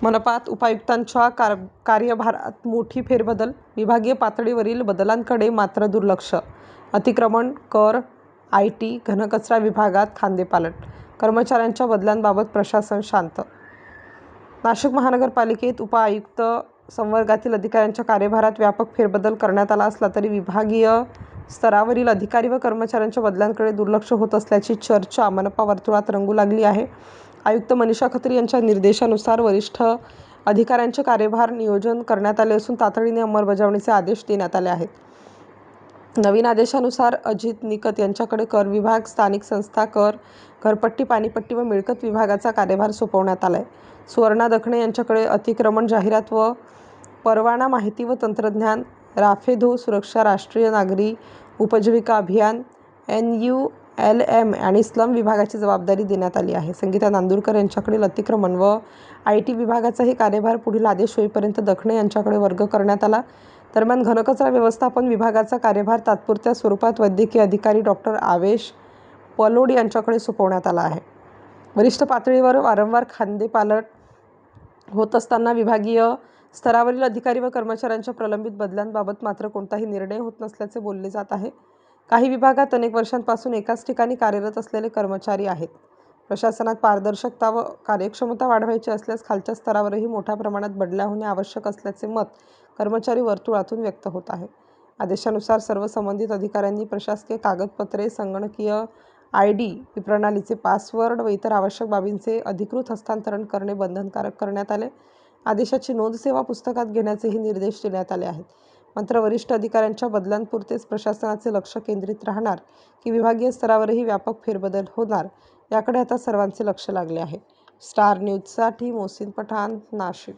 मनपात उपायुक्तांच्या कार्यभारात मोठी फेरबदल, विभागीय पातळीवरील बदलांकडे मात्र दुर्लक्ष. अतिक्रमण, कर, IT, घनकचरा विभागात खांदेपालट, कर्मचाऱ्यांच्या बदल्यांबाबत प्रशासन शांत. नाशिक महानगरपालिकेत उपआयुक्त संवर्गातील अधिकाऱ्यांच्या कार्यभारात व्यापक फेरबदल करण्यात आला असला तरी विभागीय स्तरावरील अधिकारी व कर्मचाऱ्यांच्या बदल्यांकडे दुर्लक्ष होत असल्याची चर्चा मनपा वर्तुळात रंगू लागली आहे. आयुक्त मनीषा खत्री यांच्या निर्देशानुसार वरिष्ठ अधिकाऱ्यांचे कार्यभार नियोजन करण्यात आले असून तातडीने अंमलबजावणीचे आदेश देण्यात आले आहेत. नवीन आदेशानुसार अजित निकत यांच्याकडे कर विभाग, स्थानिक संस्था कर, घरपट्टी, पाणीपट्टी व मिळकत विभागाचा कार्यभार सोपवण्यात आला आहे. सुवर्णा दखणे यांच्याकडे अतिक्रमण, जाहिरात व परवाना, माहिती व तंत्रज्ञान, राफेदो सुरक्षा, राष्ट्रीय नागरी उपजीविका अभियान, NULM आणि स्लम विभागाची जबाबदारी देण्यात आली आहे. संगीता नांदुरकर यांच्याकडील अतिक्रमण व IT विभागाचाही कार्यभार पुढील आदेश होईपर्यंत दखणे यांच्याकडे वर्ग करण्यात आला. दरम्यान घनकचरा व्यवस्थापन विभागाचा कार्यभार तात्पुरत्या स्वरूपात वैद्यकीय अधिकारी डॉ. आवेश पलोड यांच्याकडे सोपवण्यात आला आहे. वरिष्ठ पातळीवर वारंवार खांदेपालट होत असताना विभागीय स्तरावरील अधिकारी व कर्मचाऱ्यांच्या प्रलंबित बदल्यांबाबत मात्र कोणताही निर्णय होत नसल्याचे बोलले जात आहे. काही विभागात अनेक वर्षांपासून एकाच ठिकाणी कार्यरत असलेले कर्मचारी आहेत. प्रशासनात पारदर्शकता व कार्यक्षमता वाढवायची असल्यास खालच्या स्तरावरही मोठ्या प्रमाणात बदल्या होणे आवश्यक असल्याचे मत कर्मचारी वर्तुळातून व्यक्त होत आहे. आदेशानुसार सर्व संबंधित अधिकाऱ्यांनी प्रशासकीय कागदपत्रे, संगणकीय ID प्रणालीचे पासवर्ड व इतर आवश्यक बाबींचे अधिकृत हस्तांतरण करणे बंधनकारक करण्यात आले. आदेशाची नोंद सेवा पुस्तकात घेण्याचेही निर्देश देण्यात आले आहेत. मात्र वरिष्ठ अधिकाऱ्यांच्या बदल्यांपुरतेच प्रशासनाचे लक्ष केंद्रित राहणार की विभागीय स्तरावरही व्यापक फेरबदल होणार याकडे आता सर्वांचे लक्ष लागले आहे. स्टार न्यूजसाठी मोहसिन पठाण, नाशिक.